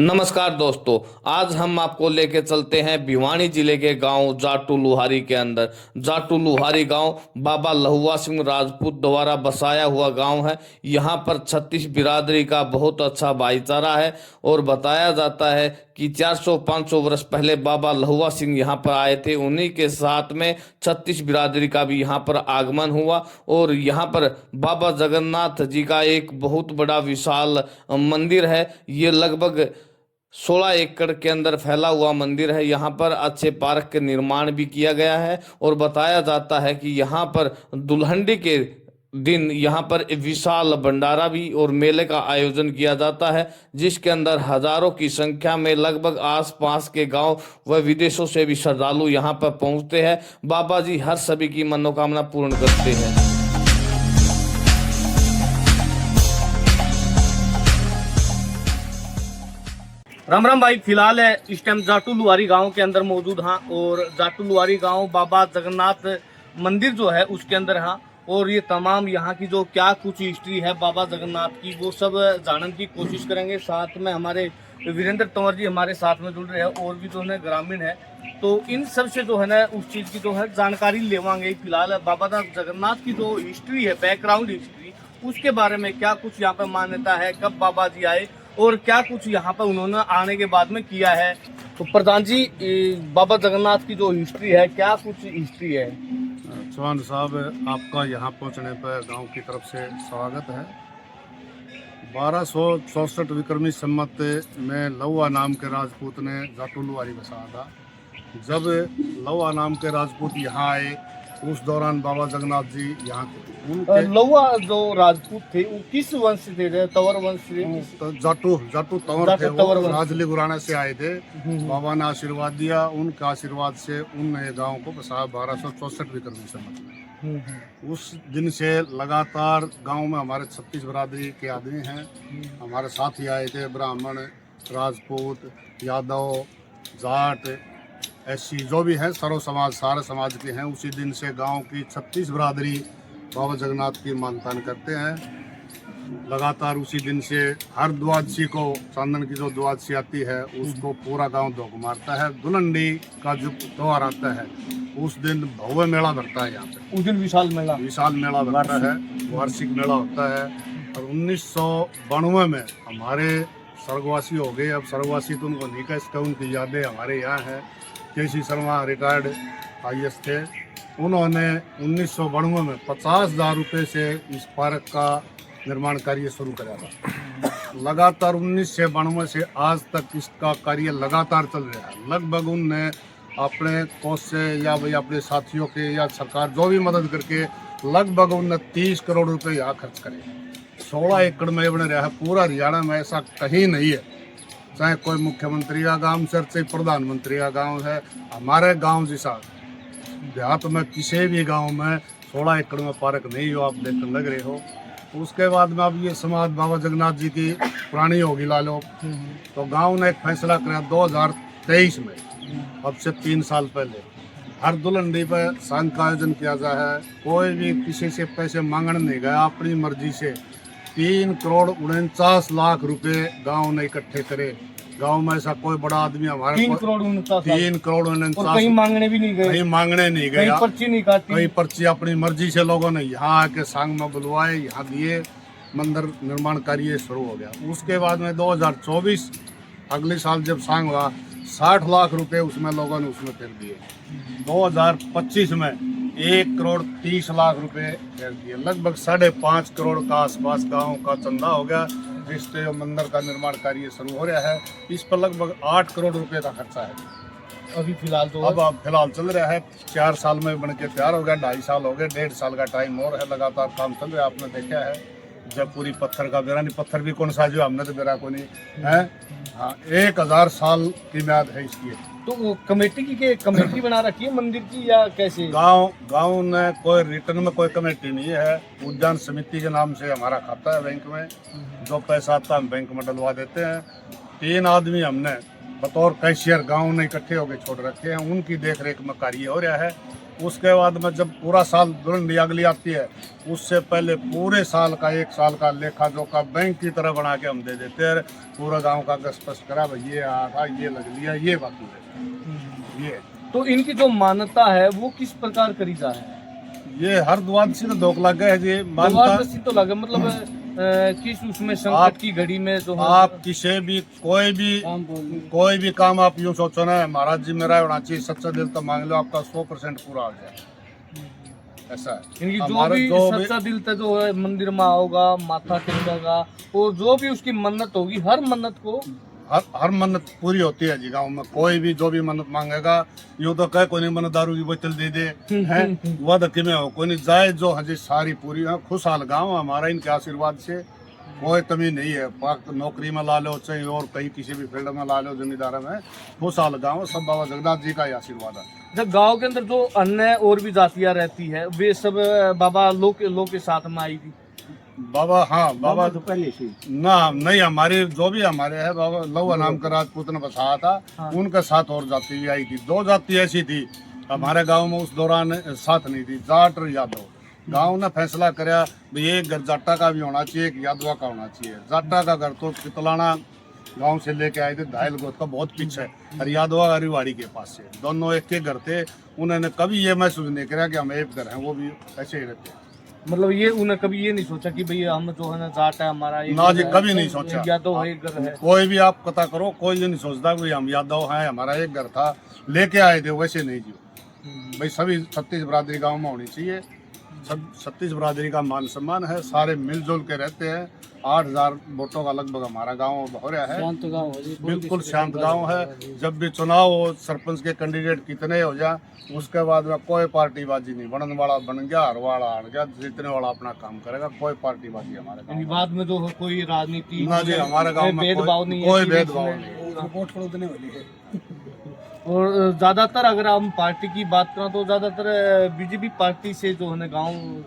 नमस्कार दोस्तों, आज हम आपको लेके चलते हैं भिवानी जिले के गांव जाटू लुहारी के अंदर। जाटू लुहारी गांव बाबा लहुआ सिंह राजपूत द्वारा बसाया हुआ गांव है। यहां पर 36 बिरादरी का बहुत अच्छा भाईचारा है और बताया जाता है कि 400-500 वर्ष पहले बाबा लहुआ सिंह यहां पर आए थे। उन्हीं के साथ में 36 बिरादरी का भी यहां पर आगमन हुआ और यहां पर बाबा जगन्नाथ जी का एक बहुत बड़ा विशाल मंदिर है। ये लगभग 16 एकड़ के अंदर फैला हुआ मंदिर है। यहाँ पर अच्छे पार्क के निर्माण भी किया गया है और बताया जाता है कि यहाँ पर दुल्हनडी के दिन यहाँ पर एक विशाल भंडारा भी और मेले का आयोजन किया जाता है, जिसके अंदर हजारों की संख्या में लगभग आसपास के गांव व विदेशों से भी श्रद्धालु यहाँ पर पहुँचते हैं। बाबा जी हर सभी की मनोकामना पूर्ण करते हैं। राम राम भाई, फिलहाल है इस टाइम जाटू लुहारी गांव के अंदर मौजूद हाँ और जाटू लुहारी गांव बाबा जगन्नाथ मंदिर जो है उसके अंदर हाँ। और ये तमाम यहाँ की जो क्या कुछ हिस्ट्री है बाबा जगन्नाथ की वो सब जानने की कोशिश करेंगे। साथ में हमारे वीरेंद्र तंवर जी हमारे साथ में जुड़ रहे हैं और भी जो है ग्रामीण है, तो इन सब से जो है ना उस चीज़ की जो है जानकारी लेवांगे। फिलहाल बाबा जगन्नाथ की जो हिस्ट्री है, बैकग्राउंड हिस्ट्री, उसके बारे में क्या कुछ यहाँ पर मान्यता है, कब बाबा जी आए और क्या कुछ यहाँ पर उन्होंने आने के बाद में किया है। तो प्रधान जी, बाबा जगन्नाथ की जो हिस्ट्री है, क्या कुछ हिस्ट्री है? चौहान साहब, आपका यहाँ पहुँचने पर गांव की तरफ से स्वागत है। 1264 विक्रमी संमत में लहुआ नाम के राजपूत ने जाटू लुहारी बसाया था। जब लहुआ नाम के राजपूत यहाँ आए उस दौरान बाबा जगन्नाथ जी यहाँ थे। लहुआ जो राजपूत थे वो किस वंश से थे? तंवर वंश से? तो जाटू तंवर थे, वो राजली गुराना से आए थे। बाबा ने आशीर्वाद दिया, उनके आशीर्वाद से उन गांव को बसाया 1264 विक्रमी संमत में। उस दिन से लगातार गांव में हमारे 36 बरादरी के आदमी हैं। हमारे साथ ही आए थे ब्राह्मण, राजपूत, यादव, जाट, ऐसी जो भी हैं, सर्व समाज, सारे समाज के हैं। उसी दिन से गांव की 36 बरादरी बाबा जगन्नाथ की मानता करते हैं। लगातार उसी दिन से हर द्वादशी को, चांदन की जो द्वादशी आती है उसको पूरा गांव धोख मारता है। दुल्हनडी का जो त्योहार आता है उस दिन भव्य मेला भरता है। यहाँ पे उस दिन विशाल मेला भरता है, वार्षिक मेला होता है। और 1992 में हमारे स्वर्गवासी हो गए। अब स्वर्गवासी तो उनको नहीं कह सकते, उनकी यादें हमारे यहाँ है। केसी शर्मा रिटायर्ड IAS थे, उन्होंने 1992 में 50,000 रुपये से इस पार्क का निर्माण कार्य शुरू करा था। लगातार 1992 से आज तक इसका कार्य लगातार चल रहा है। लगभग उनने अपने कोष से या भाई अपने साथियों के या सरकार जो भी मदद करके लगभग उनने 30 करोड़ रुपए यहाँ खर्च करे। 16 एकड़ में बने रहा है। पूरा हरियाणा में ऐसा कहीं नहीं है, चाहे कोई मुख्यमंत्री का गांव से चाहे प्रधानमंत्री का गांव है, हमारे गांव जैसा देहात में किसी भी गांव में 16 एकड़ में पार्क नहीं हो। आप देखने लग रहे हो। उसके बाद में अब ये समाज बाबा जगन्नाथ जी की पुरानी होगी ला लो, तो गांव ने एक फैसला किया 2023 में, अब से 3 साल पहले, हर दुल्हनडी पर संघ का आयोजन किया जाए है। कोई भी किसी से पैसे मांगने नहीं गया, अपनी मर्जी से 3 करोड़ 49 लाख रुपए गांव ने इकट्ठे करे। गांव में ऐसा कोई बड़ा आदमी हमारे 3 करोड़ 49 कहीं मांगने भी नहीं गए, कहीं मांगने नहीं गए, पर्ची नहीं काटी, कहीं पर्ची अपनी मर्जी से लोगों ने यहाँ आके संघ में बुलवाए, यहाँ दिए, मंदिर निर्माण कार्य शुरू हो गया। उसके बाद में 2024 अगले साल जब संघ हुआ 60 लाख रुपए उसमें लोगों ने उसमें फेर दिए। 2025 में 1 करोड़ 30 लाख रुपए फेर दिए। लगभग 5.5 करोड़ का आसपास गाँव का चंदा हो गया, जिससे मंदिर का निर्माण कार्य शुरू हो रहा है। इस पर लगभग 8 करोड़ रुपए का खर्चा है। अभी फिलहाल तो अब फिलहाल चल रहा है। 4 साल में बन के तैयार हो गया, 2.5 साल हो गए, 1.5 साल का टाइम और है। लगातार काम चल रहा है। आपने देखा है जब पूरी पत्थर का बेरा नहीं, पत्थर भी कौन सा जो हमने तो बेरा को नहीं है। हाँ, 1000 साल की म्याद है इसकी। तो कमेटी बना रखी है मंदिर की या कैसे? गांव ने कोई रिटर्न में कोई कमेटी नहीं है। उद्यान समिति के नाम से हमारा खाता है बैंक में, जो पैसा आता है हम बैंक में डलवा देते हैं। 3 आदमी हमने बतौर कैशियर गांव ने इकट्ठे होकर छोड़ रखे हैं, उनकी देख रेख में कार्य हो रहा है। उसके बाद में जब पूरा साल दुल्हन अगली आती है उससे पहले पूरे साल का 1 साल का लेखा जोखा बैंक की तरह बना के हम दे देते हैं। पूरा गांव का स्पष्ट करा भाई ये आया था, ये लग लिया, ये बाकी है ये। तो इनकी जो मान्यता है वो किस प्रकार करी जा है? ये हर द्वादशी तो धोख लग गए जी मानता। द्वादशी तो लगे मतलब किस उसमें संकट की घड़ी में जो है आप किसी भी कोई भी काम आप यूं सोचो ना महाराज जी मेरा होना चाहिए, सच्चा दिल तो मांग लो आपका 100% पूरा हो जाए। ऐसा है इनकी जो हमारे भी सच्चा दिल से जो है मंदिर में आओगा, माथा टेकेगा और जो भी उसकी मन्नत होगी, हर मन्नत को हर मन्नत पूरी होती है जी गांव में। कोई भी जो भी मन्नत मांगेगा यूं तो कहे कोई नहीं मन्नत दारू की बोतल दे दे है वह धक्के में हो कोई नहीं जाए जो हजी सारी पूरी है। खुशहाल गांव हमारा इनके आशीर्वाद से कोई कमी नहीं है। नौकरी में ला लो चाहे और कहीं किसी भी फील्ड में ला लो जमींदार में खुशहाल गाँव सब बाबा जगन्नाथ जी का ही आशीर्वाद है। जब गांव के अंदर जो अन्य और भी जातियां रहती है वे सब बाबा लो के साथ में आई थी। बाबा हाँ बाबा तो पहले से ना नहीं हमारे जो भी हमारे है बाबा लवा नाम का राजपूत ने बसाया था। हाँ। उनके साथ और जाति भी आई थी, 2 जाति ऐसी थी हमारे गांव में उस दौरान साथ नहीं थी, जाट और यादव। गांव ने फैसला कराया भाई एक घर जाटा का भी होना चाहिए, एक यादवा का होना चाहिए। जाटा का घर तो पितलाना गांव से लेके आए थे, धायल गोद का बहुत पीछे, और यादवा हरिवाड़ी के पास से, दोनों एक के घर थे। उन्होंने कभी ये महसूस नहीं कराया कि हम एक घर हैं, वो भी ऐसे ही रहते हैं। मतलब ये उन्हें कभी ये नहीं सोचा कि भैया हम जो है ना जाट है हमारा एक ना जी घर है, कभी नहीं सोचा। यादव है, एक घर है। कोई भी आप पता करो कोई ये नहीं सोचता कि हम यादव हैं हमारा एक घर था लेके आए थे, वैसे नहीं जी। भाई सभी 36 बरादरी गांव में होनी चाहिए, सब 36 बरादरी का मान सम्मान है, सारे मिलजुल के रहते हैं। 8000 वोटों का लगभग हमारा गांव हो रहा है, शांत गाँव है जी, बिल्कुल शांत गांव है। जब भी चुनाव हो सरपंच के कैंडिडेट कितने हो जाए उसके बाद में कोई पार्टीबाजी नहीं, बनने वाला बन गया, हर वाला हार गया, जीतने वाला अपना काम करेगा, कोई पार्टीबाजी हमारे गांव में बाद में जो है कोई राजनीति ना जी। हमारे गांव में भेदभाव नहीं है, कोई कि भेदभाव इसमें- नहीं। वोट खरीदने वाली है। और ज्यादातर अगर हम पार्टी की बात करें तो ज्यादातर बीजेपी पार्टी से जो है ना गाँव